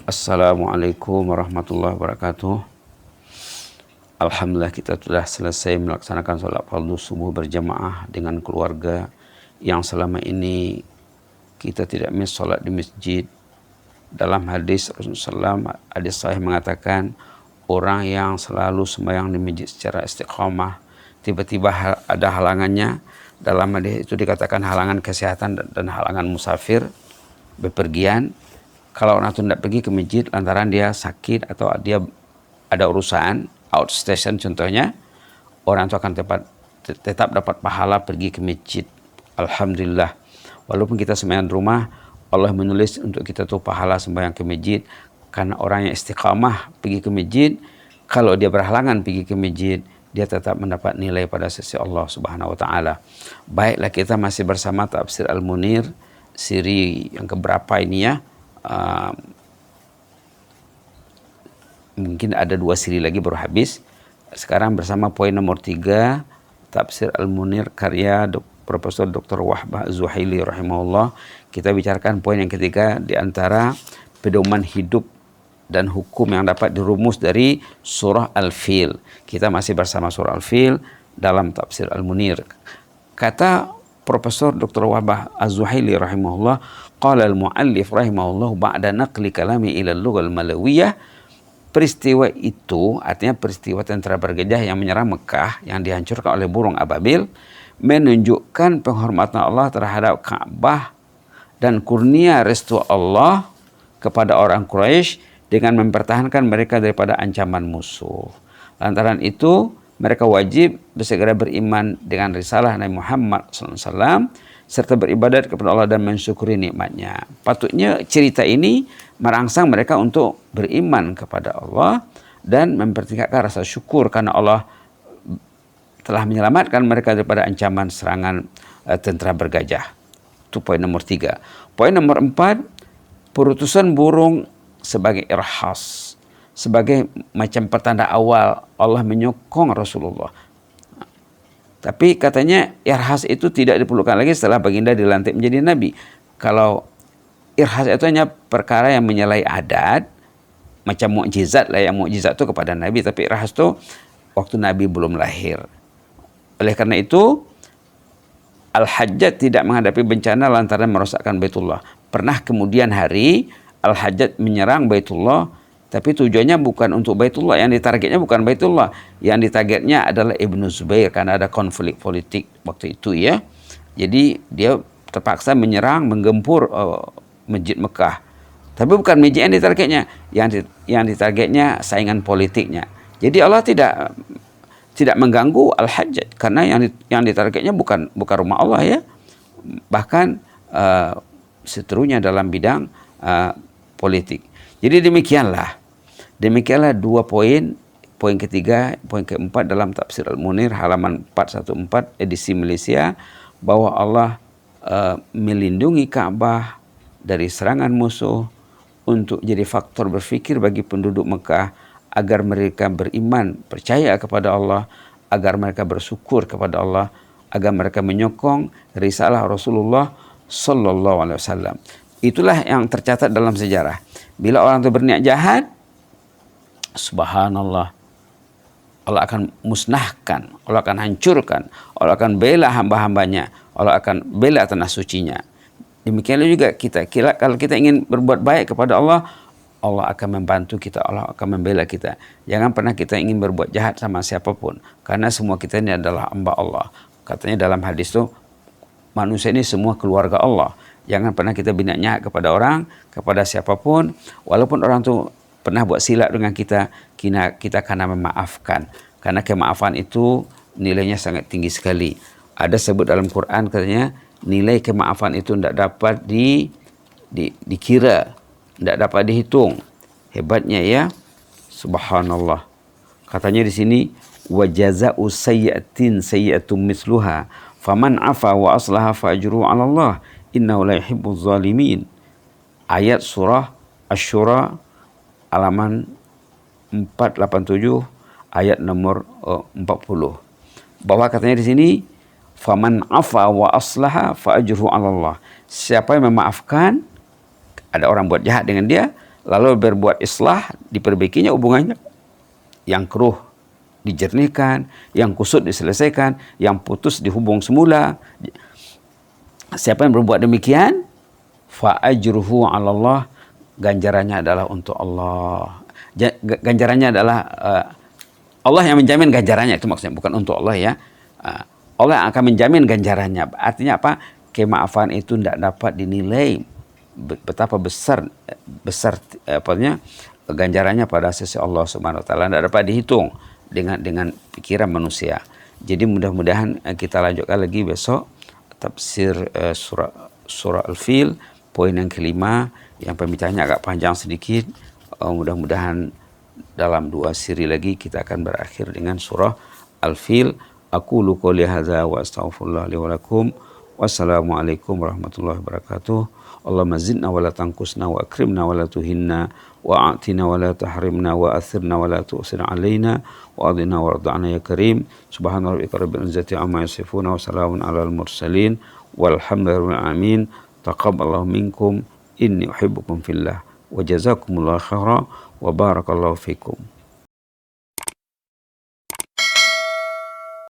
Assalamualaikum warahmatullahi wabarakatuh. Alhamdulillah kita sudah selesai melaksanakan sholat fardu subuh berjamaah dengan keluarga yang selama ini kita tidak miss sholat di masjid. Dalam hadis Rasulullah SAW, hadis sahih mengatakan orang yang selalu sembahyang di masjid secara istiqamah, tiba-tiba ada halangannya. Dalam hadis itu dikatakan halangan kesehatan dan halangan musafir bepergian. Kalau orang itu tidak pergi ke masjid lantaran dia sakit atau dia ada urusan outstation contohnya, orang itu akan tetap dapat pahala pergi ke masjid. Alhamdulillah. Walaupun kita sembahyang di rumah, Allah menulis untuk kita tuh pahala sembahyang ke masjid, karena orang yang istiqamah pergi ke masjid. Kalau dia berhalangan pergi ke masjid, dia tetap mendapat nilai pada sisi Allah Subhanahu wa taala. Baiklah, kita masih bersama Tafsir Al-Munir siri yang keberapa ini ya? Mungkin ada 2 siri lagi baru habis. Sekarang bersama poin nomor 3 Tafsir Al-Munir karya Profesor Dr. Wahbah Az-Zuhaili rahimahullah. Kita bicarakan poin yang ketiga di antara pedoman hidup dan hukum yang dapat dirumus dari surah Al-Fil. Kita masih bersama surah Al-Fil dalam Tafsir Al-Munir. Kata Profesor Dr. Wahbah Az-Zuhaili rahimahullah, qala al-muallif rahimahullah ba'da naqli kalami ila al-lughah al-malawiyah. Peristiwa itu artinya peristiwa tentara bergajah yang menyerang Mekah yang dihancurkan oleh burung ababil menunjukkan penghormatan Allah terhadap Ka'bah dan kurnia restu Allah kepada orang Quraisy dengan mempertahankan mereka daripada ancaman musuh. Lantaran itu mereka wajib bersegera beriman dengan risalah Nabi Muhammad SAW serta beribadat kepada Allah dan mensyukuri nikmatnya. Patutnya cerita ini merangsang mereka untuk beriman kepada Allah dan mempertingkatkan rasa syukur karena Allah telah menyelamatkan mereka daripada ancaman serangan tentara bergajah. Itu poin nomor 3. Poin nomor 4, perutusan burung sebagai irhas, sebagai macam pertanda awal Allah menyokong Rasulullah. Tapi katanya irhas itu tidak diperlukan lagi setelah baginda dilantik menjadi nabi. Kalau irhas itu hanya perkara yang menyalahi adat, macam mukjizat lah, yang mukjizat itu kepada nabi, tapi irhas itu waktu nabi belum lahir. Oleh karena itu Al-Hajjaj tidak menghadapi bencana lantaran merosakkan Baitullah. Pernah kemudian hari Al-Hajjaj menyerang Baitullah, tapi tujuannya bukan untuk Baitullah, yang ditargetnya bukan Baitullah, yang ditargetnya adalah Ibnu Zubair karena ada konflik politik waktu itu ya. Jadi dia terpaksa menyerang, menggempur Masjid Mekah. Tapi bukan masjid yang ditargetnya, yang ditargetnya saingan politiknya. Jadi Allah tidak mengganggu Al-Hajjaj karena yang ditargetnya bukan rumah Allah ya. Bahkan seterusnya dalam bidang politik. Jadi demikianlah 2 poin. Poin ketiga, poin keempat dalam Tafsir Al-Munir halaman 414 edisi Malaysia, bahwa Allah melindungi Ka'bah dari serangan musuh untuk jadi faktor berfikir bagi penduduk Mekah agar mereka beriman, percaya kepada Allah, agar mereka bersyukur kepada Allah, agar mereka menyokong risalah Rasulullah sallallahu alaihi wasallam. Itulah yang tercatat dalam sejarah. Bila orang itu berniat jahat, subhanallah, Allah akan musnahkan, Allah akan hancurkan, Allah akan bela hamba-hambanya, Allah akan bela tanah sucinya. Demikianlah juga kalau kita ingin berbuat baik kepada Allah, Allah akan membantu kita, Allah akan membela kita. Jangan pernah kita ingin berbuat jahat sama siapapun, karena semua kita ini adalah hamba Allah. Katanya dalam hadis itu, manusia ini semua keluarga Allah. Jangan pernah kita berniat jahat kepada orang, kepada siapapun, walaupun orang itu pernah buat silap dengan kita karena memaafkan. Karena kemaafan itu nilainya sangat tinggi sekali. Ada sebut dalam Quran katanya nilai kemaafan itu tidak dapat dikira, tidak dapat dihitung. Hebatnya ya, subhanallah. Katanya di sini wa jazaa'u sayyi'atin sayyi'atum mithluha faman 'afa wa aslaha fa ajruhu 'ala Allah innahu la yuhibbuz zalimin. Ayat surah Asy-Syura halaman 487 ayat nomor 40. Bahwa katanya di sini faman afa wa aslaha fa ajruhu 'ala Allah. Siapa yang memaafkan, ada orang buat jahat dengan dia, lalu berbuat islah, diperbaikinya hubungannya, yang keruh dijernihkan, yang kusut diselesaikan, yang putus dihubung semula. Siapa yang berbuat demikian, fa ajruhu 'ala Allah, ganjarannya adalah untuk Allah. Ganjarannya adalah Allah yang menjamin ganjarannya, itu maksudnya, bukan untuk Allah ya. Allah yang akan menjamin ganjarannya. Artinya apa? Kemaafan itu tidak dapat dinilai betapa besar apanya ganjarannya pada sisi Allah Subhanahu wa taala, tidak dapat dihitung dengan pikiran manusia. Jadi mudah-mudahan kita lanjutkan lagi besok tafsir surah Al-Fil, poin yang kelima, yang pembicaraannya agak panjang sedikit. Mudah-mudahan dalam 2 siri lagi kita akan berakhir dengan surah Al-Fil. Aqulu qouli hadza wa astaghfirullah li wa lakum. Wassalamualaikum warahmatullahi wabarakatuh. Allahumma zidna wa la tanqusna wa akrimna wa la tuhinna wa a'tina wa la tahrimna wa athirna wa la tu'sir alaina wa adina warda'na ya karim. Subhana rabbika rabbil izzati amma yasifuna wa salamun alal mursalin walhamdulillahi amin. Taqabbalallahu minkum inni uhibbukum fillah wa jazakumullahu khairan wa barakallahu fikum.